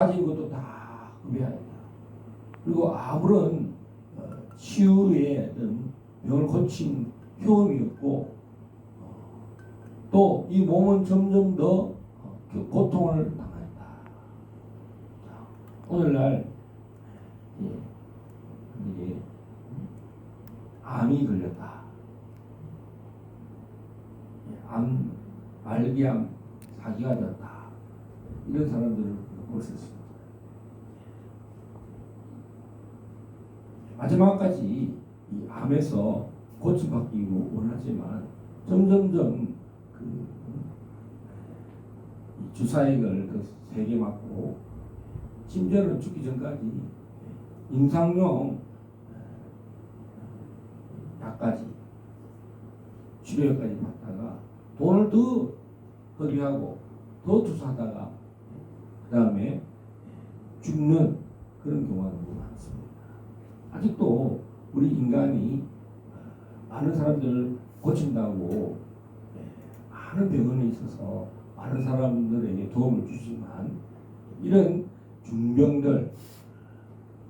가진 것도 다 흡입합니다. 그리고 아무런 치유의 어떤 병을 고친 효험이 없고 또 이 몸은 점점 더 고통을 당한다. 오늘날 이게 암이 걸렸다. 암, 말기암 사기가 되었다. 이런 사람들을 볼 수 있습니다. 마지막까지 이 암에서 고침받기 원하지만 점점점 주사액을 3개 맞고 심지어는 죽기 전까지 임상용 약까지 치료약까지 받다가 돈을 더 허비하고 더 투자하다가 그 다음에 죽는 그런 경우가 너무 많습니다. 아직도 우리 인간이 많은 사람들을 고친다고 많은 병원에 있어서 많은 사람들에게 도움을 주지만 이런 중병들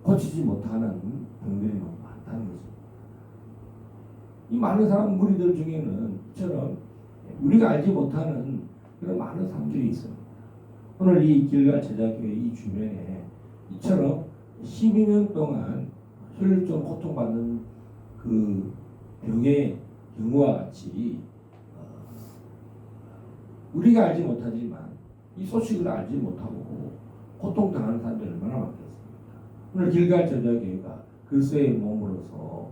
고치지 못하는 병들이 너무 많다는 것입니다. 이 많은 사람 무리들 중에는 이처럼 우리가 알지 못하는 그런 많은 사람들이 있습니다. 오늘 이 길갈 제자교회 이 주변에 이처럼 12년 동안 혈류증 고통받는 그 병의 경우와 같이 우리가 알지 못하지만 이 소식을 알지 못하고 고통당하는 사람들이 얼마나 많겠습니까? 오늘 길갈 제자교회가 그리스도의 몸으로서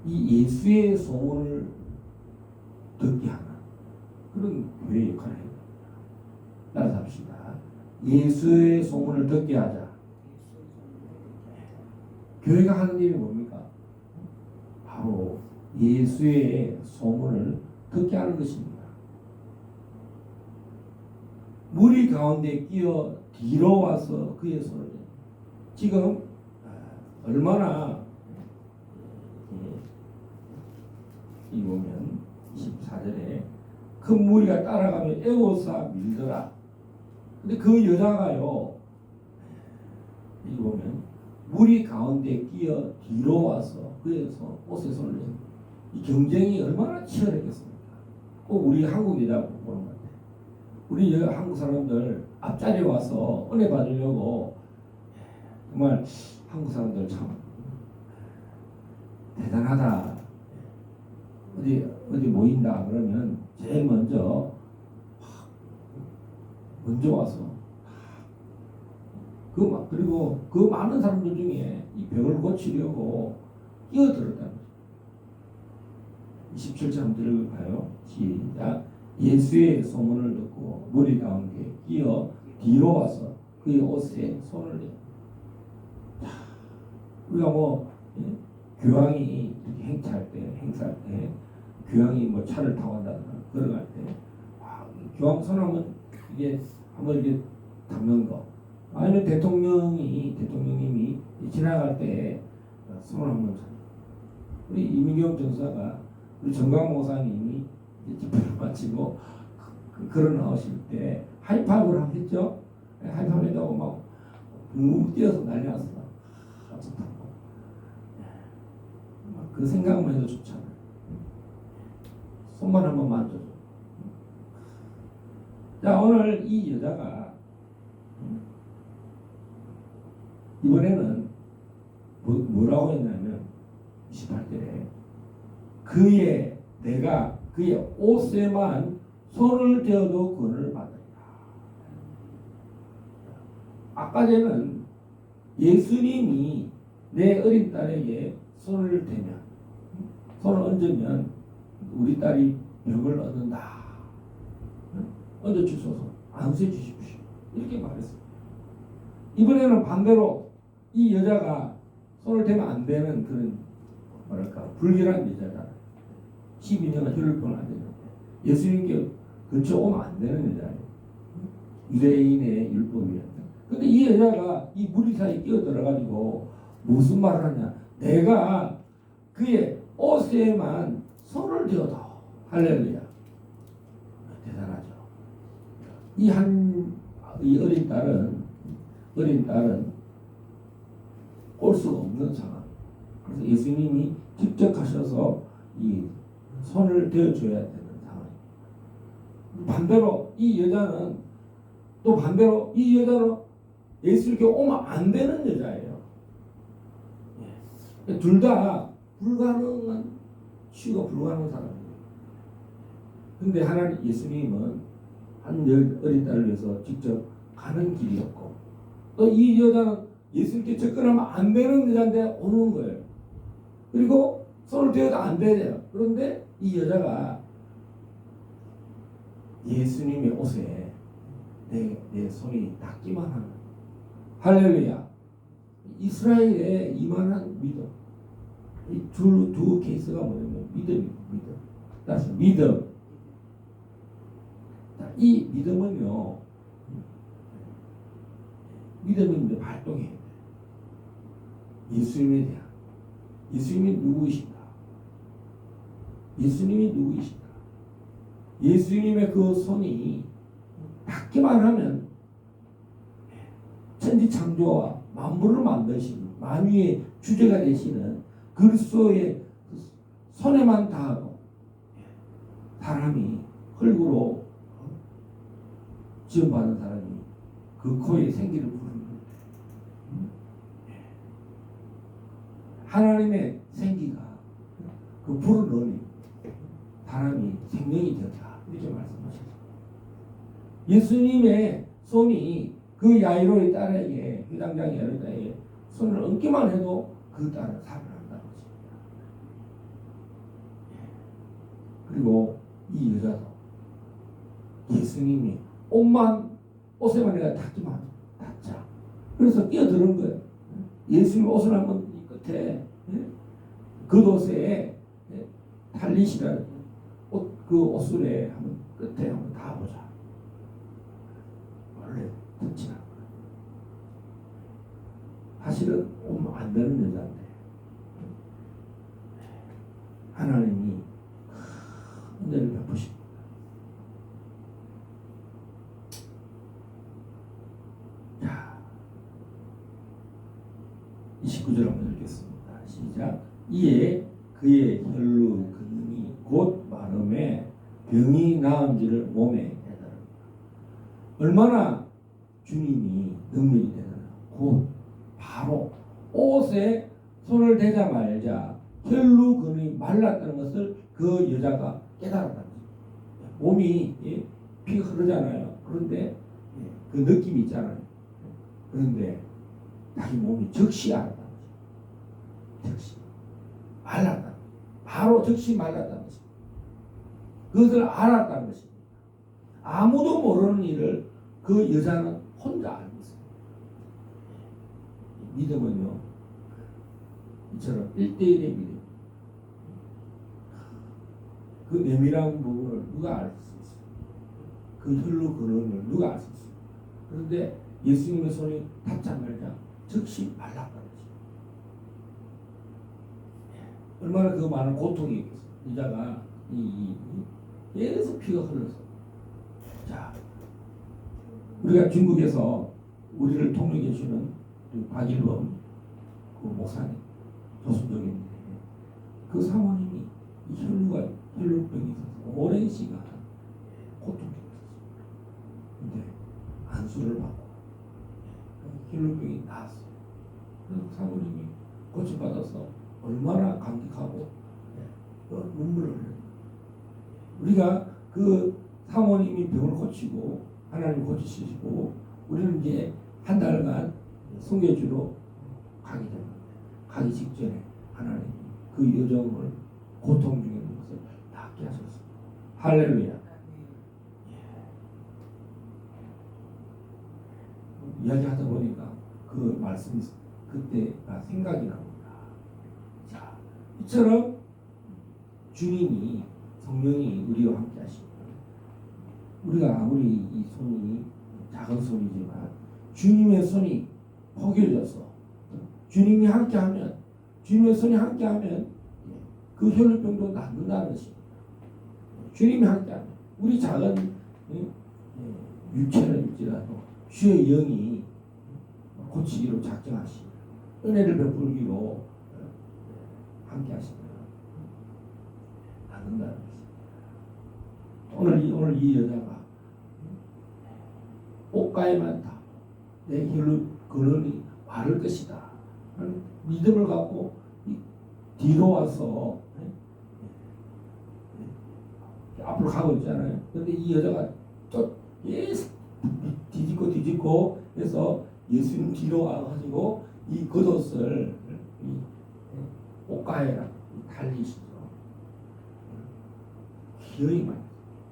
이 예수의 소원을 듣게 하는 그런 교회 역할을 해요. 따라서 합시다. 예수의 소문을 듣게 하자. 교회가 하는 일이 뭡니까? 바로 예수의 소문을 듣게 하는 것입니다. 무리 가운데 끼어 뒤로 와서 그의 손을 지금 얼마나 이 보면 14절에 큰 무리가 따라가며 에워싸 밀더라. 근데 그 여자가요, 이 보면 무리 가운데 끼어 뒤로 와서 그의 옷에 손을 내요. 이 경쟁이 얼마나 치열했겠습니까? 꼭 우리 한국 여자 보는 것 같아요. 우리 한국 사람들 앞자리에 와서 은혜 받으려고 정말 한국 사람들 참 대단하다. 어디 모인다 그러면 제일 먼저 와서 그리고 그 많은 사람들 중에 이 병을 고치려고 끼어들었다는 거죠. 27절 한번 들어볼까요? 시작. 예수의 소문을 듣고 무리 가운데 끼어 뒤로 와서 그의 옷에 손을 내요. 우리가 교황이 이렇게 행사할 때 교황이 차를 타고 간다든가 걸어갈 때 교황 손하면 이게 한번 이렇게 담는 거 아니면 대통령님이 지나갈 때 손을 한번 잡고 우리 이민경 전사가 우리 정광 목사님이 집회를 마치고 걸어 나오실 때 하이파이브를 하겠죠? 하이파이브 했다고 막 붕붕 뛰어서 난리 났어. 좋다고. 그 생각만 해도 좋잖아요. 손만 한번 만져줘. 자, 오늘 이 여자가 이번에는 뭐라고 했냐면 28절에 내가 그의 옷에만 손을 대어도 구원을 받으리라. 아까 전에는 예수님이 내 어린 딸에게 손을 얹으면 우리 딸이 병을 얻는다. 얹어 주소서, 안수해 주십시오. 이렇게 말했습니다. 이번에는 반대로 이 여자가 손을 대면 안 되는 그런 불결한 여자다. 12년간 혈류병을 안 되는데 예수님께 근처 오면 안 되는 여자예요. 유대인의 율법이었다. 근데 이 여자가 이 무리 사이에 끼어들어가지고 무슨 말을 하냐? 내가 그의 옷에만 손을 대어도 할렐루야. 대단하죠. 이 한 이 어린 딸은 올 수가 없는 상황. 그래서 예수님이 직접 가셔서 이 손을 대어줘야 되는 상황. 반대로 이 여자는 예수님께 오면 안 되는 여자예요. 둘 다 불가능한 치유가 불가능한 사람이에요. 근데 하나님 예수님은 한 어린 딸을 위해서 직접 가는 길이었고, 또 이 여자는 예수님께 접근하면 안 되는 여자인데 오는 거예요. 그리고 손을 대어도 안 되네요. 그런데 이 여자가 예수님의 옷에 내 손이 닿기만 하는, 할렐루야. 이스라엘의 이만한 믿음. 이 두 케이스가 뭐냐면 믿음입니다. 다시 믿음. 이 믿음은요, 믿음인데 발동해야 돼. 예수님에 대한, 예수님이 누구이신가? 예수님의 그 손이 닿기만 하면 천지 창조와 만물을 만드신 만유의 주제가 되시는 그리스도의 손에만 닿아도 사람이 흙으로 지원받은 사람이 그 코에 생기를 부르는 거예요. 하나님의 생기가 그 불어넣으니 사람이 생명이 되었다, 이렇게 말씀하셨어요. 예수님의 손이 그 야이로의 딸에게, 회당장 야이로의 딸에게 손을 얹기만 해도 그 딸은 살아난다는 것입니다. 그리고 이 여자도 예수님이 옷에만 내가 닿자. 그래서 뛰어드는 거예요. 예수님 옷을 한번 이 끝에, 겉옷에 탈릿이라는 그 옷술에 한번 끝에 한번 닿아보자. 원래 닿지 않아요. 사실은 오면 안 되는 여자인데 하나님이 은혜를 베푸십니다. 자, 29절 한번 읽겠습니다. 시작. 이에 그의 혈루 근육이 곧 마름에 병이 나은지를 몸에 깨달았다. 얼마나 주님이 능력이 되느냐. 곧 바로 옷에 손을 대자마자 혈루 근육이 말랐다는 것을 그 여자가 깨달았다는 거죠. 몸이 피가 흐르잖아요. 그런데 그 느낌이 있잖아요. 그런데 자기 몸이 즉시 알았다는 거죠. 즉시 말랐다. 바로 즉시 말랐다는 것입니다. 그것을 알았다는 것입니다. 아무도 모르는 일을 그 여자는 혼자 알고 있습니다. 믿음은요, 이처럼 1대1의 믿음. 그 내밀한 부분을 누가 알 수 있어요? 그 혈루 근원을 누가 알 수 있어요? 그런데 예수님의 손이 닿자마자 즉시 말랐다는 거죠. 얼마나 그 많은 고통이 있겠어요. 여자가 계속 피가 흘러서. 자, 우리가 중국에서 우리를 통역해 주는 박일범 그 목사님, 조순적인데 그 사모님이 이 혈루병이 있어서 오랜 시간 고통을 겪었어요. 근데 안수를 받고 혈루병이 나았어요. 그래서 사모님이 고침받아서 얼마나 감격하고 눈물을 흘려요. 우리가 그 사모님이 병을 고치고 하나님 고치시고 우리는 이제 한 달간 성교주로 가게 됩니다. 가기 직전에 하나님이 그 여정을 고통 중에 있는 것을 낫게 하셨습니다. 할렐루야. 이야기하다 보니까 그 말씀이 그때가 생각이 납니다. 자, 이처럼 주님이 성령이 우리와 함께 하십니다. 우리가 아무리 이 손이 작은 손이지만 주님의 손이 포개져서 주님이 함께하면, 주님의 손이 함께하면 그 혈루병도 낫는다는 것입니다. 주님이 함께하면 우리 작은 육체는 있지라도 주의 영이 고치기로 작정하시고 은혜를 베풀기로 함께 하시면 안 된다는 것입니다. 오늘 이 여자가 옷가에만 다 내 혈로 근원이 바를 것이다 하는 믿음을 갖고 뒤로 와서 앞으로 가고 있잖아요. 근데 이 여자가 또 뒤집고 해서 예수님 뒤로 와가지고 이 겉옷을 이 옷가에랑 달리시죠. 기어이 많이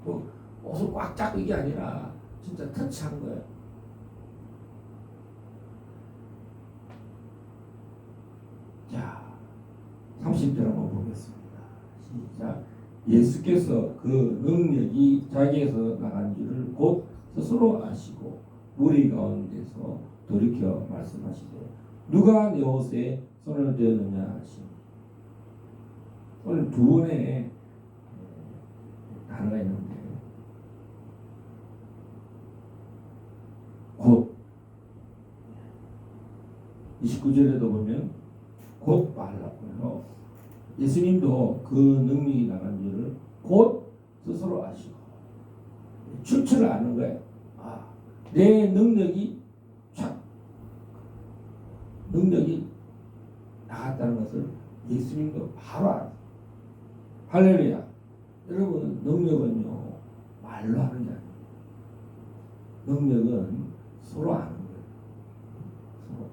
뭐 옷을 꽉 잡고 이게 아니라 진짜 터치한 거예요. 자, 30절 한번 보겠습니다. 시작. 예수께서 그 능력이 자기에서 나간 줄을 곧 스스로 아시고 무리 가운데서 돌이켜 말씀하시되 누가 내 옷에 손을 대느냐 하시니 오늘 두 번의 단어가 있는데 곧 29절에도 보면 곧 말랐고요. 예수님도 그 능력이 나간 줄을 곧 스스로 아시고 출처를 아는 거예요. 내 능력이 나갔다는 것을 예수님도 바로 알았어요. 할렐루야. 여러분, 능력은요 말로 하는 게 아니에요. 능력은 서로 아는 거예요. 서로.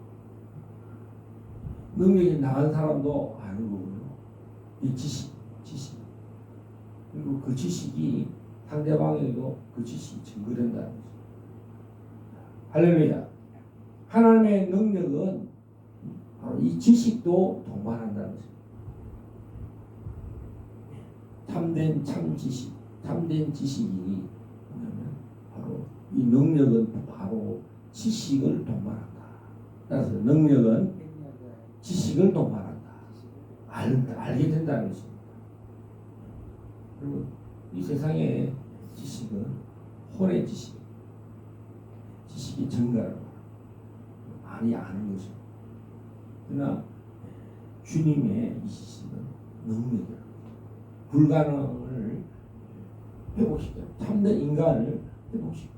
능력이 나간 사람도 아는 거고요. 이 지식. 그리고 그 지식이 상대방에게도 그 지식이 증거된다는 거죠. 할렐루야. 하나님의 능력은 바로 이 지식도 동반한다는 거죠. 참된 참지식, 참된 지식이 뭐냐면 바로 이 능력은 바로 지식을 동반한다. 따라서 능력은 지식을 동반한다. 알게 된다는 것입니다. 그리고 이 세상의 지식은 혼의 지식, 지식이 증가를 많이 아는 것입니다. 그러나 주님의 이 지식은 능력이라. 불가능을 회복시켜 참된 인간을 회복시켜.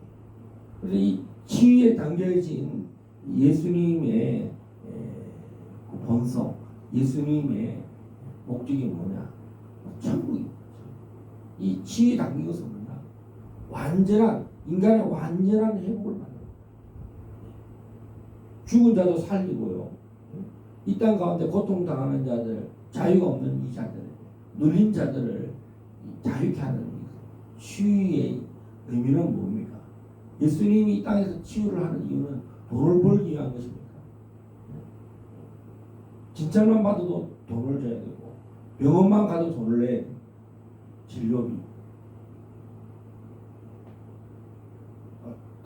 그래서 이 치유에 담겨진 예수님의 그 본성, 예수님의 목적이 뭐냐? 천국입니다. 이 치유에 담긴 것은 뭐냐? 완전한 인간의 완전한 회복을 받는 거예요. 죽은 자도 살리고요. 이 땅 가운데 고통당하는 자들, 자유가 없는 이 자들, 눌린 자들을 자유케 하는 치유의 의미는 뭡니까? 예수님이 이 땅에서 치유를 하는 이유는 돈을 벌기 위한 것입니까? 진찰만 받아도 돈을 줘야 되고 병원만 가도 돈을 내야 돼요. 진료비.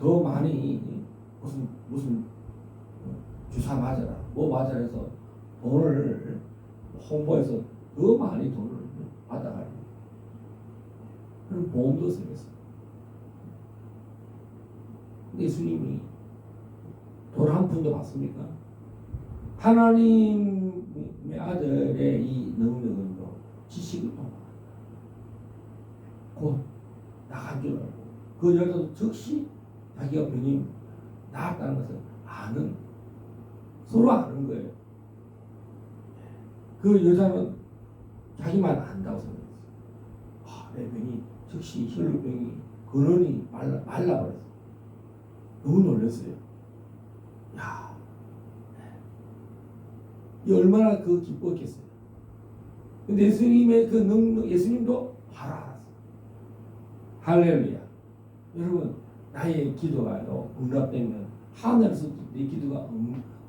더 많이 무슨 주사 맞아라, 뭐 맞아라 해서 돈을 홍보해서 더 많이 돈을 받아가요. 그럼 보험도 쓰겠어요. 예수님이 돈 한 푼도 받습니까? 하나님의 아들의 이 능력은요, 지식을 통합니다. 곧 나간 줄 알고 그 여자도 즉시 자기가 병이 나았다는 것을 아는, 서로 아는 거예요. 그 여자는 자기만 안다고 생각했어요. 내 병이 즉시 혈루병이 근원이 말라버렸어. 너무 놀랐어요. 야, 이 얼마나 그 기뻤겠어요. 근데 예수님의 그 능력, 예수님도 바로 알았어요. 할렐루야. 여러분, 나의 기도가요 응답되면 하늘에서 내 기도가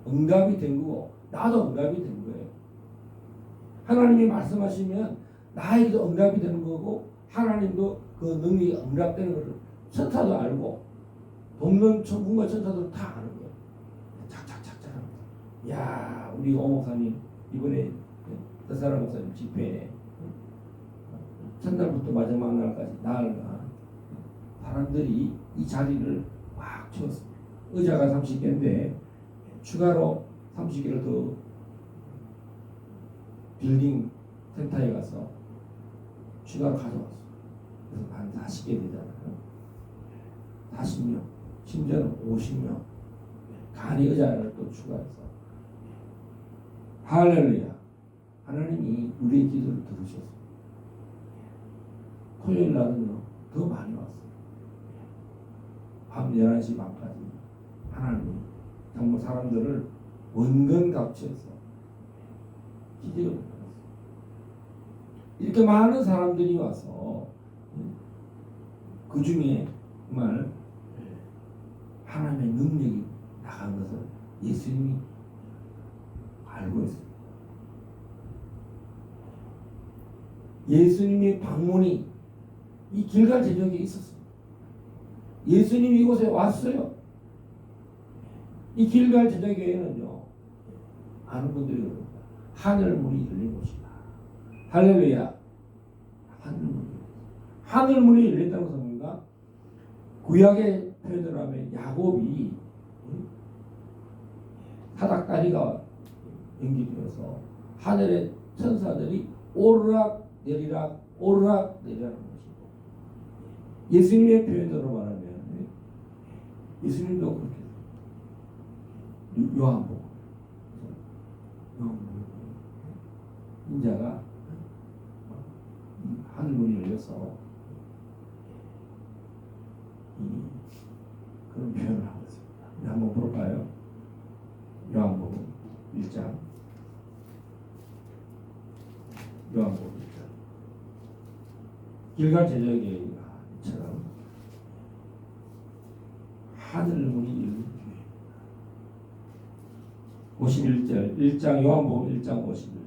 응답이 된 거고 나도 응답이 된 거예요. 하나님이 말씀하시면 나의 기도 응답이 되는 거고 하나님도 그 능력이 응답되는 것을 천사도 알고 돕는 천군과 천사도 다 아는 거예요. 착착착착 합니다. 야, 우리 오 목사님 이번에 뜻사랑 목사님 집회에 첫날부터 마지막 날까지 나흘간 사람들이 이 자리를 막 채웠습니다. 의자가 30개인데 추가로 30개를 더 빌딩 센터에 가서 추가로 가져왔어. 그래서 한 40개 되잖아요. 40명, 심지어는 50명 간이 의자를 또 추가해서 할렐루야. 하나님이 우리의 기도를 들으셨어요. 토요일 날은요 더 많이 왔어요. 밤 11시 반까지 하나님이 정말 사람들을 원근갑주해서 기적을 일어났어요. 이렇게 많은 사람들이 와서 그 중에 정말 하나님의 능력이 나간 것을 예수님이 알고 있습니다. 예수님의 방문이 이 길갈 제적에 있었습니다. 예수님이 이곳에 왔어요. 이 길갈 제적에는요 아는 분들이 그럽니다. 하늘 문이 열린 곳이다. 할렐루야. 하늘 문이 열렸다는 것은 뭔가 구약의 표현을 하면 야곱이 사닥다리가 연기되어서 하늘의 천사들이 오르락 내리락 오르락 내리라는 것이고, 예수님의 표현으로 말하면 예수님도 그렇게 요한복음 인자가 하늘문이 열려서 그런 표현을 하고 있습니다. 한번 볼까요? 요한복음 1장. 요한복음 1장. 길갈 제적에처럼 하늘문이 열린 교회. 51절 1장 요한복음 1장 51절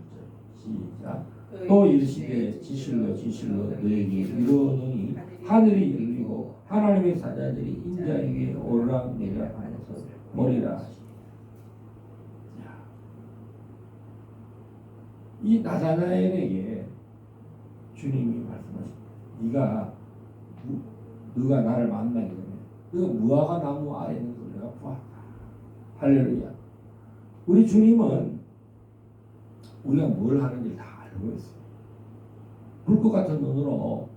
시작. 또 이르시되 진실로 진실로 너희에게 이르노니 하늘이 열리고 하나님의 사자들이 인자 위에 오르락 내리락 하면서 머리라 하시니. 이 나다나엘에게 주님이 말씀하십니다. 네가 나를 만나기 전에 네가 무화과 나무 아래 있는 걸 내가 보았다. 할렐루야. 우리 주님은 우리가 뭘 하는지 다 알고 있어요. 불꽃 같은 눈으로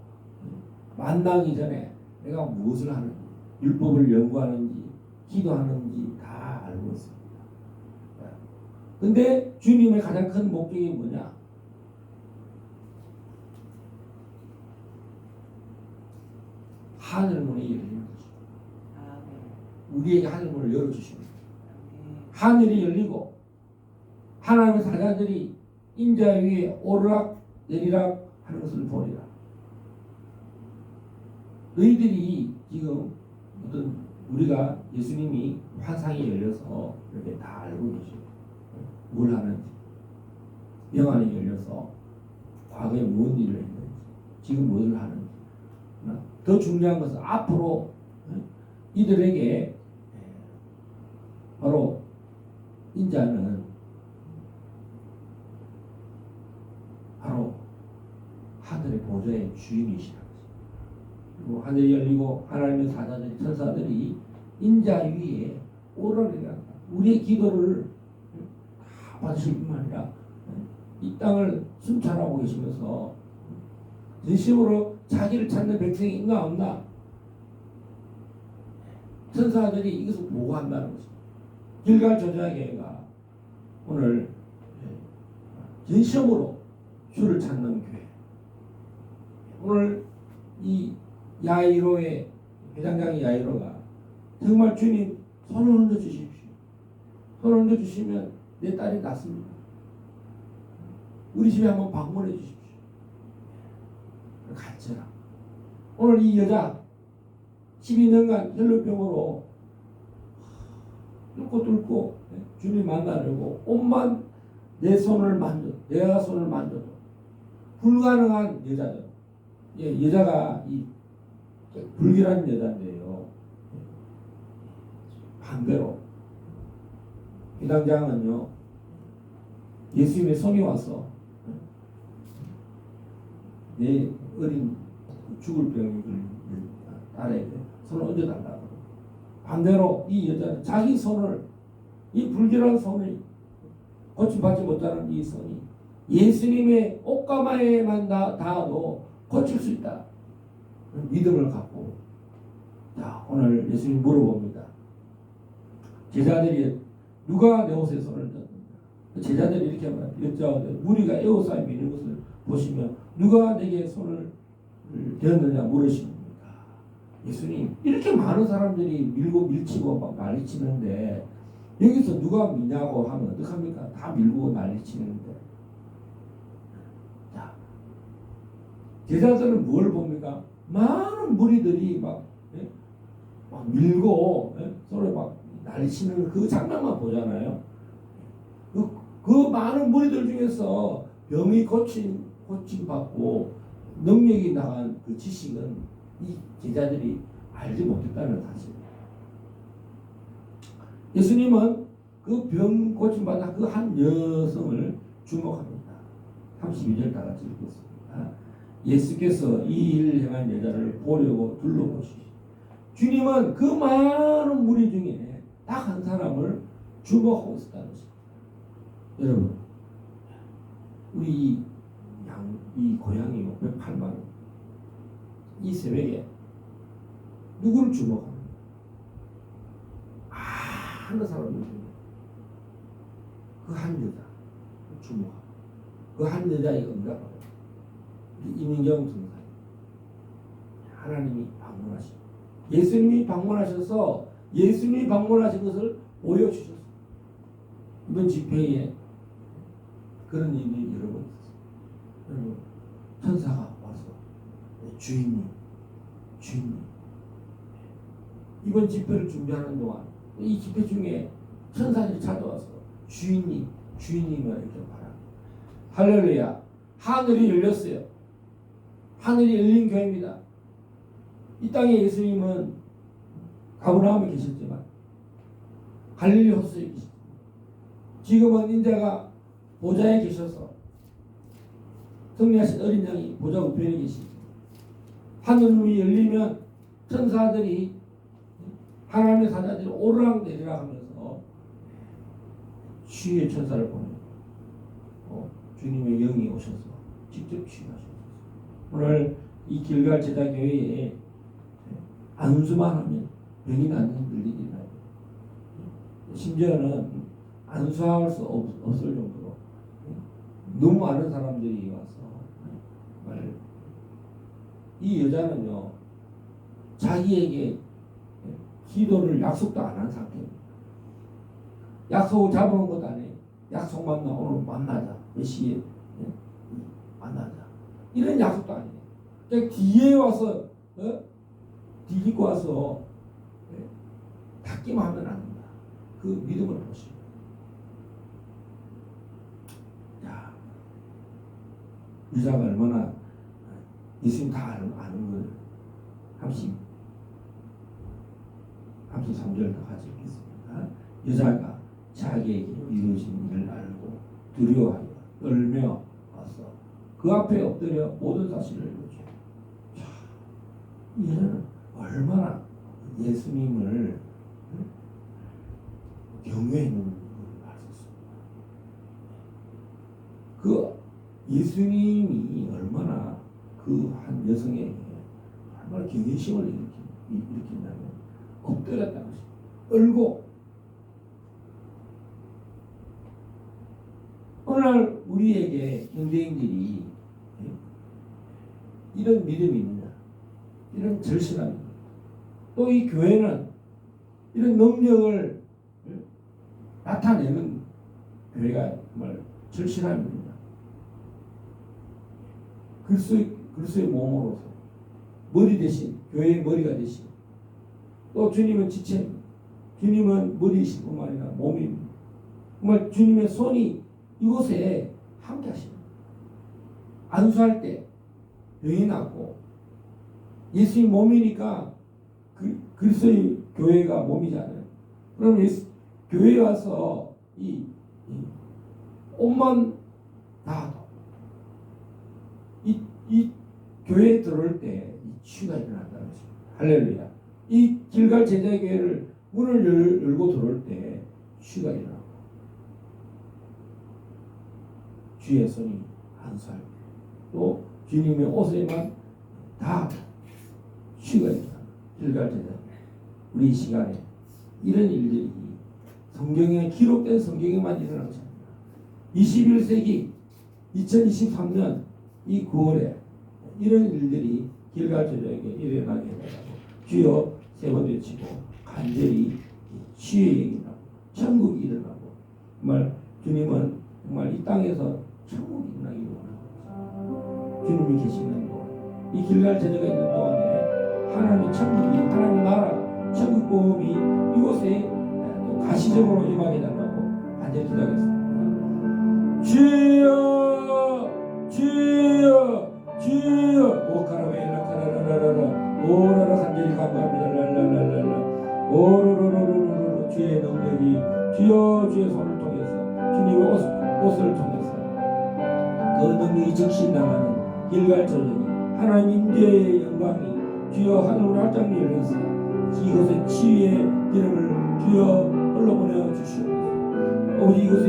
만나기 전에 내가 무엇을 하는지, 율법을 연구하는지, 기도하는지 다 알고 있습니다. 근데 주님의 가장 큰 목적이 뭐냐? 하늘문이 열리는 것이죠. 우리에게 하늘문을 열어주십니다. 하늘이 열리고 하나님의 사자들이 인자 위에 오르락 내리락 하는 것을 보리라. 너희들이 지금 어떤 우리가 예수님이 환상이 열려서 이렇게 다 알고 계시고 뭘 하는지, 영안이 열려서 과거에 무슨 일을 했는지, 지금 무엇을 하는지. 더 중요한 것은 앞으로 이들에게 바로 인자는 바로 하늘의 보좌의 주인이시라는 것입니다. 그리고 하늘이 열리고 하나님의 사자들이 천사들이 인자 위에 오르락내리락 우리의 기도를 다 받으실 뿐만 아니라 이 땅을 순찰하고 계시면서 진심으로 자기를 찾는 백성이 있나 없나 천사들이 이것을 보고한다는 것입니다. 길갈 저자계가 오늘 진심으로 주를 찾는 교회. 오늘 이 야이로의 회장장이 야이로가 정말 주님 손을 얹어 주십시오. 손을 얹어 주시면 내 딸이 낫습니다. 우리 집에 한번 방문해 주십시오. 갔잖아. 오늘 이 여자 12년간 혈루병으로 뚫고 주님 만나려고 옷만 내 손을 만져, 내가 손을 만져도 불가능한 여자죠. 예, 여자가 이 불길한 여자인데요. 반대로 회당장은요 예수님의 손이 와서 내 어린 죽을 병이 걸린 딸에게 손을 얹어달라고 반대로 이 여자는 자기 손을, 이 불결한 손을, 고침받지 못하는 이 손이 예수님의 옷가마에만 닿아도 고칠 수 있다. 믿음을 갖고, 자, 오늘 예수님 물어봅니다. 제자들이 누가 내 옷에 손을 댔느냐? 제자들이 이렇게 여쭤보는데, 무리가 에워싸여 미는 것을 보시며 누가 내게 손을 대었느냐 물으십니다. 예수님, 이렇게 많은 사람들이 밀고 밀치고 막 난리치는데 여기서 누가 미냐고 하면 어떡합니까? 다 밀고 난리치는데. 자, 제자들은 뭘 봅니까? 많은 무리들이 막 밀고 서로 막 난리치는 그 장면만 보잖아요. 그 많은 무리들 중에서 병이 고침받고 능력이 나간 그 지식은 이 제자들이 알지 못했다는 사실입니다. 예수님은 그 병 고침받은 그 한 여성을 주목합니다. 32절 다 같이 읽겠습니다. 예수께서 이 일을 행한 여자를 보려고 둘러보시고, 주님은 그 많은 무리 중에 딱 한 사람을 주목하고 있었다는 것입니다. 여러분, 우리 이 고양이 608만 원, 이 새벽에 누구를 주목합니까? 많은 사람들 중에 그 한 여자 주목하고, 그 한 여자의 응답하고, 이민경 선생, 하나님이 방문하시고, 예수님이 방문하셔서 예수님이 방문하신 것을 보여주셨어요. 이번 집회에 그런 일이 여러 번 있었어요. 여러분, 천사가 와서 주인님 이번 집회를 준비하는 동안 이 집회 중에 천사들이 찾아와서 주인님을 이렇게 말합니다. 할렐루야. 하늘이 열렸어요. 하늘이 열린 교회입니다. 이 땅에 예수님은 가버나움에 계셨지만 갈릴리 호수에 계십니다. 지금은 인자가 보좌에 계셔서 승리하신 어린 양이 보좌 우편에 계십니다. 하늘문이 열리면 천사들이, 하나님의 사자들이 오르락 내리락 하면서 치유의 천사를 보내고 주님의 영이 오셔서 직접 치유하셨어요. 오늘 이 길갈 제자교회에 안수만 하면 병이 낫는 일들이 나요. 심지어는 안수할 수 없을 정도로 너무 많은 사람들이 와서 이 여자는요, 자기에게 기도를 약속도 안 한 상태입니다. 약속을 잡아놓은 것도 아니에요. 약속만 나 오늘 만나자. 몇 시에 만나자. 이런 약속도 아니에요. 그냥 뒤에 와서 뒤집고 와서 닫기만 하면 안 된다. 그 믿음을 보시고. 자, 여자가 얼마나 예수님 다 아는 걸 33절 더 같이 읽겠습니다. 여자가 자기에게 이루어진 일을 알고 두려워하여 떨며 와서 그 앞에 엎드려 모든 사실을 이루죠. 자, 이 여자는 얼마나 예수님을 경외했는 걸 알았습니다. 그 예수님이 얼마나 그 한 여성에게 얼마나 경외심을 일으킨다면 엎드렸다는 것입니다. 떨고. 어느 날 우리에게 현대인들이 이런 믿음이 있느냐, 이런 절실함이 있느냐, 또 이 교회는 이런 능력을 나타내는 교회가 정말 절실함이 있느냐, 그리스도의 몸으로서 머리 대신, 교회의 머리가 되신, 또 주님은 지체입니다. 주님은 머리이실 뿐만 아니라 몸입니다. 정말 주님의 손이 이곳에 함께 하십니다. 안수할 때 병이 낫고, 예수님 몸이니까 그리스도의 교회가 몸이잖아요. 그럼 교회에 와서 이 옷만 닿아도 이 교회에 들어올 때 이 치유가 일어난다는 것입니다. 할렐루야. 이 길갈 제자교회를 문을 열고 들어올 때 쥐가 일어나고 쥐의 손이 안수할 또 주님의 옷에만 다 쥐가 일어나고 길갈제다. 우리 이 시간에 이런 일들이 성경에 기록된 성경에만 일어나는 것입니다. 21세기 2023년 이 9월에 이런 일들이 길갈제자에게 일어나게 해달라고 주여 세 번 외치고 간절히 치유의 일어나고 천국이 일어나고 정말 주님은 정말 이 땅에서 천국이 일어나기를 원합니다. 주님이 계시는 동안 이 길갈제자가 있는 동안에 하나님의 천국이 하나님의 나라 천국 보험이 이곳에 또 가시적으로 임하게 해달라고 간절히 기도하겠습니다. 주여 주여 주여 오카라베라카라라라라 오라라 간절히 감사합니다. 랄랄랄랄라 오로로로로로로 주의 능력이 주여 주의 손을 통해서 주님의 옷을 통해서 그 능력이 적신당하는 길갈제자니 하나님 임재의 영광이 주여 하늘로 활짝 열려서 이곳에 치유의 기름을 주여 흘러보내어 주시옵소서. 오직 이곳에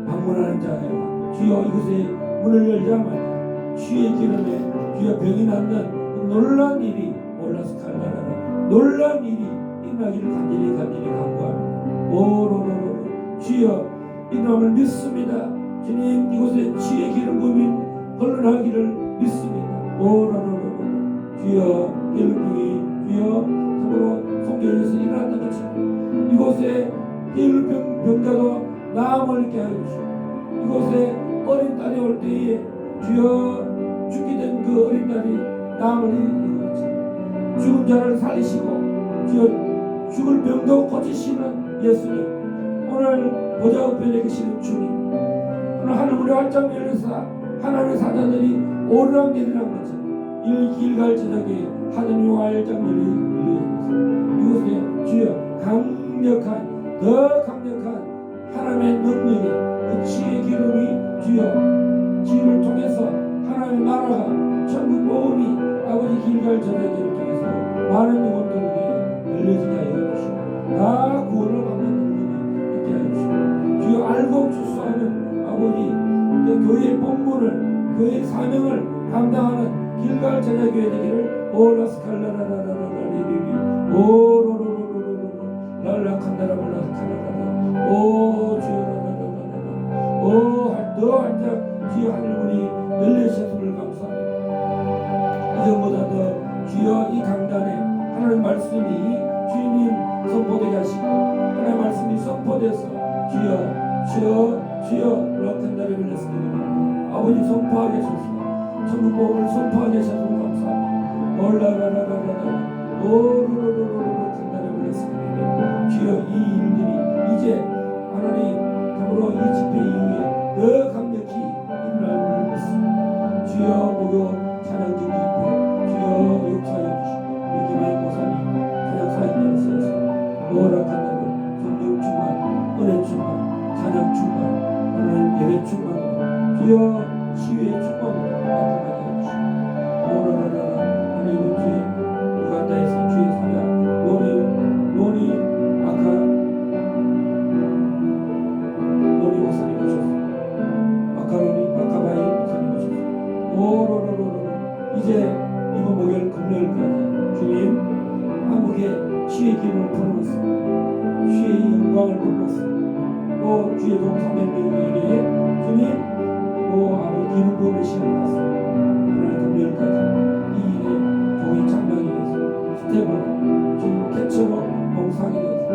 방문하는 자여 주여 이곳에 문을 열자마자 주의 기름에 주여 병이 낫는 그 놀라운 일이 올라서 갈라라라 놀라운 일이 일어나기를 간절히 간구합니다. 오로로로로 주여 일어남을 믿습니다. 주님 이곳에 주의 기름 부음이 흘러나기를 믿습니다. 오로로로로 주여 기름병이 주여 참으로 성경에서 일어났던 것처럼 이곳에 기름병자도 나음을 있게 하여 주시고 이곳에 어린 딸이 올 때에 주여 죽게 된 그 어린 딸이 나음을 이루는 것처럼 죽은 자를 살리시고 주여 죽을 병도 고치시는 예수님 오늘 보좌 우편에 계시는 주님 오늘 하늘문이 활짝 열려서 하나님의 사자들이 오르락내리락 것처럼 이 길갈제자에게 하늘이 활짝 열리는 이곳에 주여 강력한 더 강력한 하나님의 능력이 그 치의 기름이 주여 지를 통해서 하나님의 나라가 천국 보험이 아버지 길갈제자에게를 통해서 많은 영혼들에게 열려지게 하여 주시고 다 구원을 받는 능력이 있게 하여 주시고 주여 알고 추수하는 아버지 그 교회의 본분을 교회의 사명을 감당하는 길갈제자 교회 되기를 오라스칼라라라라라리리리 오로로로로로로 랄라칸다라발라칸다라라 오 주여라라라라라 오더 활짝 주여 하늘문이 열려주셨음을 감사합니다. 이전보다 더 주여 이 강단에 하나님의 말씀이 주님 선포되게 하시고 하나님의 말씀이 선포돼서 주여 락칸다를 빌렸습니다. 아버지 선포하게 하소서 천국 복음을 선포하게 하소서 감사합니다. 올라라라라라라 오로로로로로 칸다를 빌렸습니다. 주여 이 일들이 이제 하나님 참으로 이 집회 이후에 더 강력히 일어날 믿습니다. 주여 목요 찬양 경기 집회 주여 역사해 주시고 우리 김해 목사님 찬양 사역자를 세워서 오락한다고 성령 충만 은혜 충만 찬양 충만 하나님 예배 충만으로 주여 시위의 충만으로 나타나게 해주시고 오라라라라 하나님 주의 우간다에서 주의 사자 노니 목사님 오셨습니다. 마카바이 목사님 오셨습니다. 오로로로로 이제 이번 목요일 금요일까지 주님 한국의 주의 기름을 부어놓습니다. 주의 영광을 부어놓습니다. 또 주의 종 300명에게 주님 아버지 기름 부음의 시간을 갖습니다. 하나님 금요일까지 이 일에 종이 창명이 되어서 스텝으로 주님 개처로 몽상이 되어서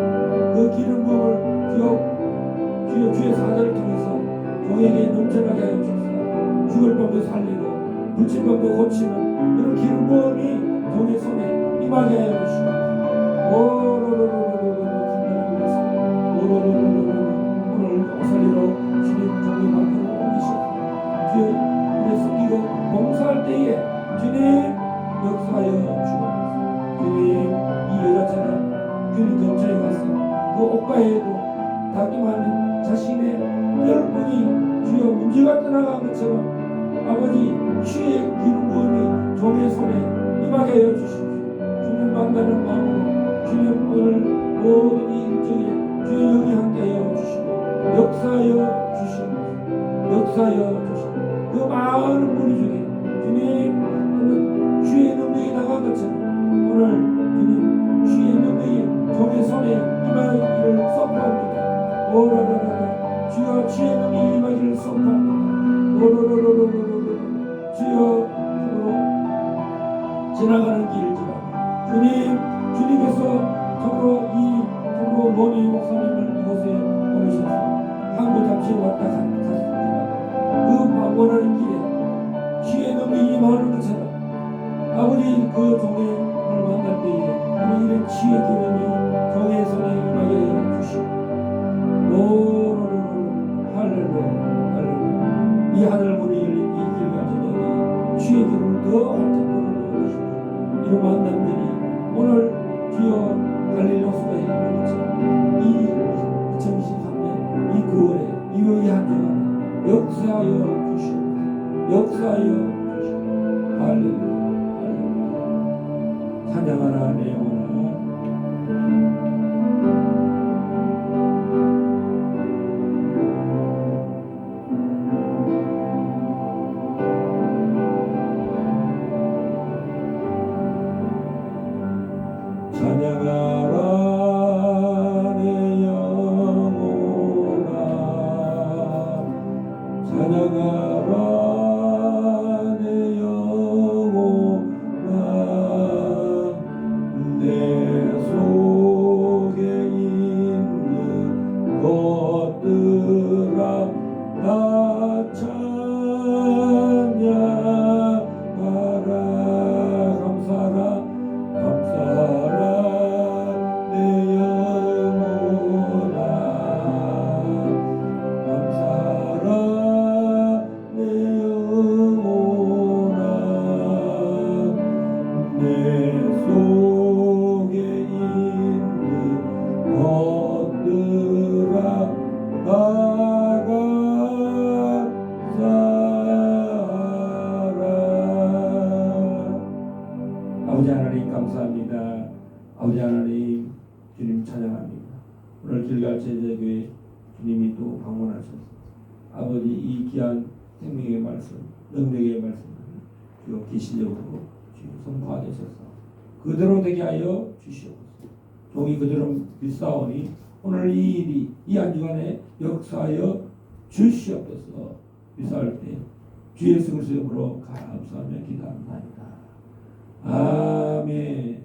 그 기름 부음을 주여 주의 사자를 통해서 종에게 넘쳐나게 하여 주옵소서. 죽을 병도 살리고 불친 병도 고치는 그런 기름 부음이 종의 손에 임하게 하여 주시옵소서. 오로로로로로로 간단히 믿었습니다. 오로로로로로 오늘 오살리로 주님 종의 만들어 옮기시옵소서. 주의 우리 섬기고 봉사할 때에 주님 역사하여 주옵소서. 주님 이 여자처럼 주님 경찰에 가서 그 옷가에도 닦기만 자신의 열분이 주여 문제가 떠나간 것처럼 아버지 주의 기름 부음이 종의 손에 임하게 하여 주십시오. 주님 만나는 마음으로 주님 오늘 모든 이 일정에 주의 영이 함께하여 주시고 역사하여 주시옵소서. 역사하여 주시고 그 많은 무리 중에 주님 오늘 주의 능력이 나간 것처럼 오늘 주님 주의 능력이 종의 손에 임하기를 선포합니다. 오라라라 주여 주의 능력이 임하기를 선포합니다. 오라라라라라라 주여 지나가는 길지만 주님께서 정으로 노니 목사님을 이곳에 보내셔서 한국 잠시 왔다 갔습니다. 그 방문하는 길에 주의 능력이 임하는 것처럼 아버지 그 종의 만날 때에 우리 이런 주의 기름이 종의 손에 임하게 해 주시고 할렐루야 할렐루야 이 하늘문이 열린 이 길과 저녁에 주의 기름을 더 활짝 불어넣으시고 이런 만남들이 오늘 주여 갈릴리 호수가 있는 것처럼 이 2023년 이 9월에 이 한 주간에 역사하여 주시옵소서. 역사하여 주시옵소서. 할렐루야 할렐루야 찬양하라 내 영혼아 찬양하라 내 영혼아 찬양하라 내 영혼아 내 속에 있는 것들아 다 찬양하라 감사하라 내 영혼아 감사하라 내 영혼아 내 속에 있는 것들아 아버지 하나님 감사합니다. 아버지 하나님 주님 찬양합니다. 오늘 길갈 제자교회 주님이 또 방문하셔서 아버지 이 귀한 생명의 말씀 능력의 말씀을 주여 계시적으로 주여 선포하게 하셔서 그대로 되게 하여 주시옵소서. 종이 그대로 믿사오니 오늘 이 일이 이 한 주간에 역사하여 주시옵소서. 믿사할 때 주 예수 그리스도의 이름으로 감사하며 기도합니다. 아멘.